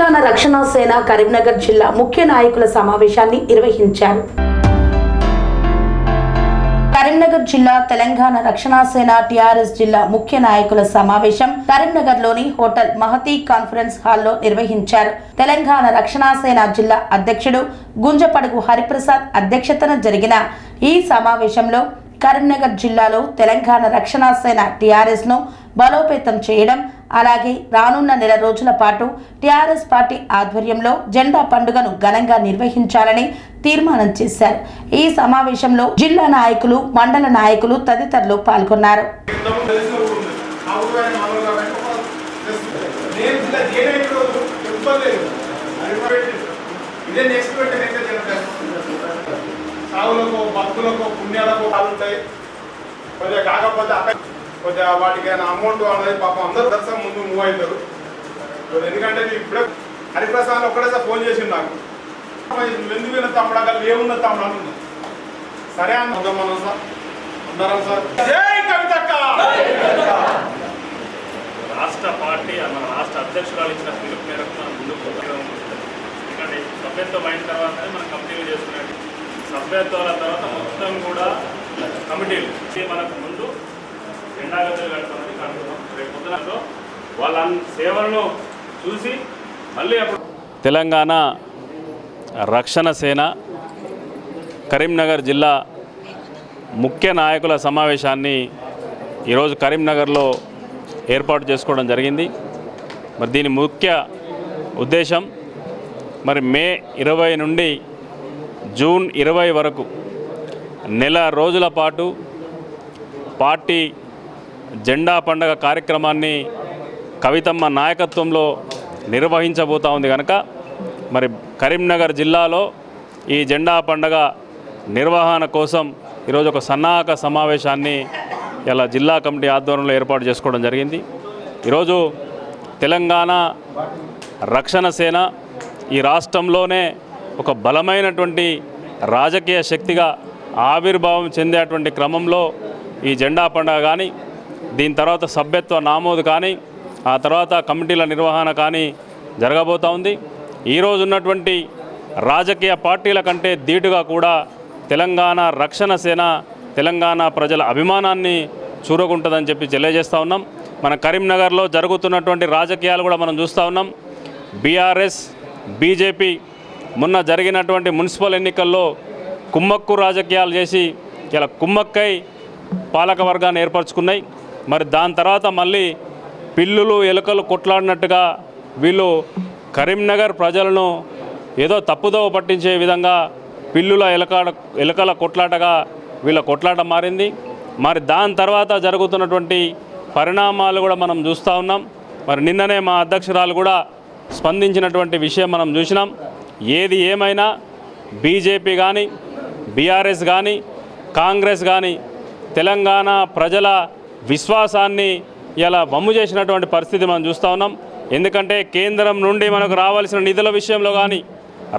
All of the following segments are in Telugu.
తెలంగాణ రక్షణ సేన కరీంనగర్ జిల్లా ముఖ్య నాయకుల సమావేశాన్ని నిర్వహించారు. కరీంనగర్ జిల్లా తెలంగాణ రక్షణ సేన టీఆర్ఎస్ జిల్లా ముఖ్య నాయకుల సమావేశం కరీంనగర్ లోని హోటల్ మహతి కాన్ఫరెన్స్ హాల్లో నిర్వహించారు. తెలంగాణ రక్షణ సేన జిల్లా అధ్యక్షుడు గుంజపడుగు హరిప్రసాద్ అధ్యక్షతన జరిగిన ఈ సమావేశంలో కరీంనగర్ జిల్లాలో తెలంగాణ రక్షణ సేన టీఆర్ఎస్ ను బలోపేతం చేయడం, అలాగే రానున్న నెల రోజుల పాటు టీఆర్ఎస్ పార్టీ ఆధ్వర్యంలో జెండా పండుగను ఘనంగా నిర్వహించాలని తీర్మానం చేశారు. ఈ సమావేశంలో జిల్లా నాయకులు, మండల నాయకులు తదితరులు పాల్గొన్నారు. భక్తులకు పుణ్యాలకు ఉంటాయి కొద్దిగా, కాకపోతే అక్కడ కొద్దిగా వాటికి అమౌంట్ అనేది పాపం అందరూ దర్శనం ముందు మూవ్ అవుతారు. ఎందుకంటే ఇప్పుడే హరిప్రసాద్ ఒక్కడేసారి ఫోన్ చేసిండు నాకు, ఎందుకు విన్న తమ్ముడు అక్కడ ఏమున్న తమ్ముడు అనుకున్నా. సరే అన్న మనం సార్ అందరం సార్ జై కవితక్క. రాష్ట్ర పార్టీ మన రాష్ట్ర అధ్యక్షురాలు ఇచ్చిన పిలుపు మేరకు మనం ముందుకు ఎందుకంటే సభ్యత్వం అయిన తర్వాతనే మనం కంప్లీట్ చేసుకునేది. సభ్యత్వాల తర్వాత మొత్తం కూడా కమిటీలు మనకు ముందు ఎండాగతులు కట్టుకున్నది కనుక్కున్నాం. రేపు పొద్దునలో వాళ్ళ సేవలను చూసి మళ్ళీ అప్పుడు తెలంగాణ రక్షణ సేన కరీంనగర్ జిల్లా ముఖ్య నాయకుల సమావేశాన్ని ఈరోజు కరీంనగర్లో ఏర్పాటు చేసుకోవడం జరిగింది. మరి దీని ముఖ్య ఉద్దేశం మరి మే 20 నుండి జూన్ 20 వరకు నెల రోజుల పాటు పార్టీ జెండా పండుగ కార్యక్రమాన్ని కవితమ్మ నాయకత్వంలో నిర్వహించబోతా ఉంది కనుక మరి కరీంనగర్ జిల్లాలో ఈ జెండా పండుగ నిర్వహణ కోసం ఈరోజు ఒక సన్నాహక సమావేశాన్ని ఇలా జిల్లా కమిటీ ఆధ్వర్యంలో ఏర్పాటు చేసుకోవడం జరిగింది. ఈరోజు తెలంగాణ రక్షణ సేన ఈ రాష్ట్రంలోనే ఒక బలమైనటువంటి రాజకీయ శక్తిగా ఆవిర్భావం చెందేటువంటి క్రమంలో ఈ జెండా పండుగ కానీ, దీని తర్వాత సభ్యత్వ నామోదు కానీ, ఆ తర్వాత కమిటీల నిర్వహణ కానీ జరగబోతూ ఉంది. ఈరోజు ఉన్నటువంటి రాజకీయ పార్టీల కంటే ధీటుగా కూడా తెలంగాణ రక్షణ సేన తెలంగాణ ప్రజల అభిమానాన్ని చూరగుంటుందని చెప్పి తెలియజేస్తూ ఉన్నాం. మన కరీంనగర్లో జరుగుతున్నటువంటి రాజకీయాలు కూడా మనం చూస్తూ ఉన్నాం. బీఆర్ఎస్, బీజేపీ మొన్న జరిగినటువంటి మున్సిపల్ ఎన్నికల్లో కుమ్మక్కు రాజకీయాలు చేసి ఇలా కుమ్మక్కై పాలక వర్గాన్ని ఏర్పరచుకున్నాయి. మరి దాని తర్వాత మళ్ళీ పిల్లులు ఎలుకలు కొట్లాడినట్టుగా వీళ్ళు కరీంనగర్ ప్రజలను ఏదో తప్పుదోవ పట్టించే విధంగా పిల్లుల ఎలుకల కొట్లాటగా వీళ్ళ కొట్లాట మారింది. మరి దాని తర్వాత జరుగుతున్నటువంటి పరిణామాలు కూడా మనం చూస్తూ ఉన్నాం. మరి నిన్ననే మా అధ్యక్షురాలు కూడా స్పందించినటువంటి విషయం మనం చూసినాం. ఏది ఏమైనా బీజేపీ కానీ, బీఆర్ఎస్ కానీ, కాంగ్రెస్ కానీ తెలంగాణ ప్రజల విశ్వాసాన్ని ఇలా వమ్ము చేసినటువంటి పరిస్థితి మనం చూస్తూ ఉన్నాం. ఎందుకంటే కేంద్రం నుండి మనకు రావాల్సిన నిధుల విషయంలో కానీ,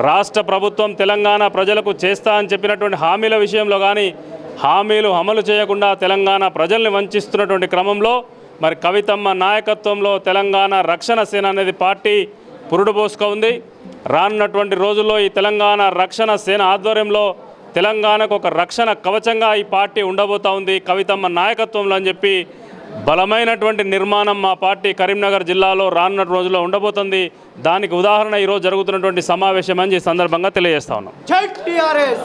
రాష్ట్ర ప్రభుత్వం తెలంగాణ ప్రజలకు చేస్తా అని చెప్పినటువంటి హామీల విషయంలో కానీ హామీలు అమలు చేయకుండా తెలంగాణ ప్రజల్ని వంచిస్తున్నటువంటి క్రమంలో మరి కవితమ్మ నాయకత్వంలో తెలంగాణ రక్షణ సేన అనేది పార్టీ పురుడు పోసుకుంది. రానున్నటువంటి రోజుల్లో ఈ తెలంగాణ రక్షణ సేన ఆధ్వర్యంలో తెలంగాణకు ఒక రక్షణ కవచంగా ఈ పార్టీ ఉండబోతా ఉంది కవితమ్మ నాయకత్వంలో అని చెప్పి బలమైనటువంటి నిర్మాణం మా పార్టీ కరీంనగర్ జిల్లాలో రానున్న రోజుల్లో ఉండబోతుంది. దానికి ఉదాహరణ ఈరోజు జరుగుతున్నటువంటి సమావేశం అని ఈ సందర్భంగా తెలియజేస్తా ఉన్నాం. జై టీఆర్ఎస్.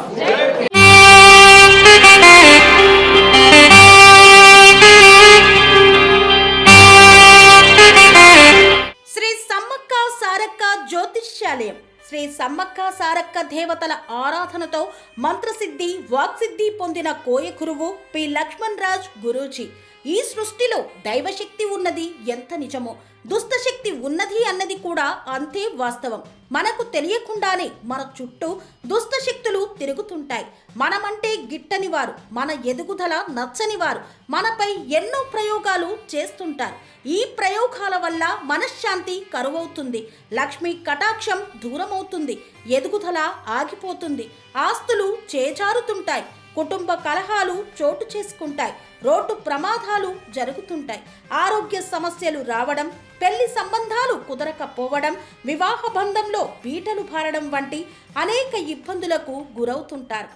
శ్రీ సమ్మక్క సారక్క జ్యోతిష్యాలయం శ్రీ సమ్మక్క సారక్క దేవతల ఆరాధనతో మంత్రసిద్ధి, వాక్సిద్ధి పొందిన కోయ గురువు పి లక్ష్మణ్ రాజ్ గురూజీ. ఈ సృష్టిలో దైవశక్తి ఉన్నది ఎంత నిజమో, దుష్టశక్తి ఉన్నది అన్నది కూడా అంతే వాస్తవం. మనకు తెలియకుండానే మన చుట్టూ దుష్టశక్తులు తిరుగుతుంటాయి. మనమంటే గిట్టని వారు, మన ఎదుగుదల నచ్చని వారు మనపై ఎన్నో ప్రయోగాలు చేస్తుంటారు. ఈ ప్రయోగాల వల్ల మనశ్శాంతి కరువవుతుంది, లక్ష్మీ కటాక్షం దూరమవుతుంది, ఎదుగుదల ఆగిపోతుంది, ఆస్తులు చేజారుతుంటాయి, కుటుంబ కలహాలు చోటు చేసుకుంటాయి, రోడ్డు ప్రమాదాలు జరుగుతుంటాయి, ఆరోగ్య సమస్యలు రావడం, పెళ్లి సంబంధాలు కుదరకపోవడం, వివాహ బంధంలో బీటలు భారడం వంటి అనేక ఇబ్బందులకు గురవుతుంటారు.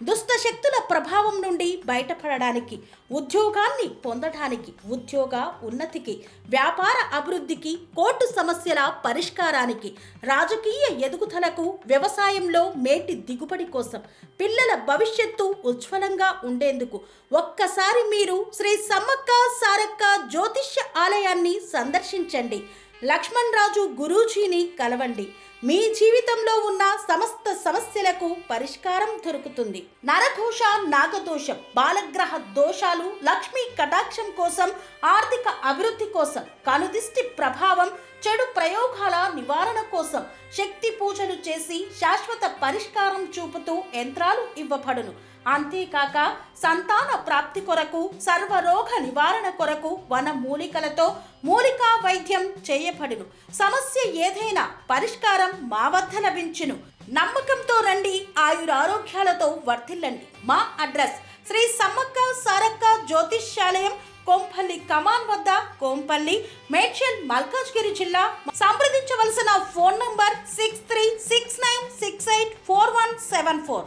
దుష్ట శక్తుల ప్రభావం నుండి బయటపడడానికి, ఉద్యోగాన్ని పొందడానికి, ఉద్యోగ ఉన్నతికి, వ్యాపార అభివృద్ధికి, కోర్టు సమస్యల పరిష్కారానికి, రాజకీయ ఎదుగుదలకు, వ్యవసాయంలో మేటి దిగుబడి కోసం, పిల్లల భవిష్యత్తు ఉజ్వలంగా ఉండేందుకు ఒక్కసారి మీరు శ్రీ సమ్మక్క సారక్క జ్యోతిష్య ఆలయాన్ని సందర్శించండి. లక్ష్మణ్ రాజు గురూజీని కలవండి. మీ జీవితంలో ఉన్న సమస్త సమస్యలకు పరిష్కారం దొరుకుతుంది. నరదోష, నాగదోషం, బాలగ్రహ దోషాలు, లక్ష్మీ కటాక్షం కోసం, ఆర్థిక అభివృద్ధి కోసం, కనుదిష్టి ప్రభావం, చెడు ప్రయోగాల నివారణ కోసం శక్తి పూజలు చేసి శాశ్వత పరిష్కారం చూపుతూ యంత్రాలు ఇవ్వబడును. అంతేకాక సంతాన ప్రాప్తి కొరకు, సర్వరోగ నివారణ కొరకు వన మూలికలతో మూలికా వైద్యం చేయబడును. సమస్య ఏదైనా పరిష్కారం మా వద్ద లభించును. నమ్మకంతో రండి, ఆయురారోగ్యాలతో వర్ధిల్లండి. మా అడ్రస్ శ్రీ సమ్మక్క సారక్క జ్యోతిష్యాలయం, కోంపల్లి కమాన్ వద్ద, కోంపల్లి, మేడ్చల్, మల్కాజ్గిరి జిల్లా. సంప్రదించవలసిన ఫోన్ నంబర్ 6369684174.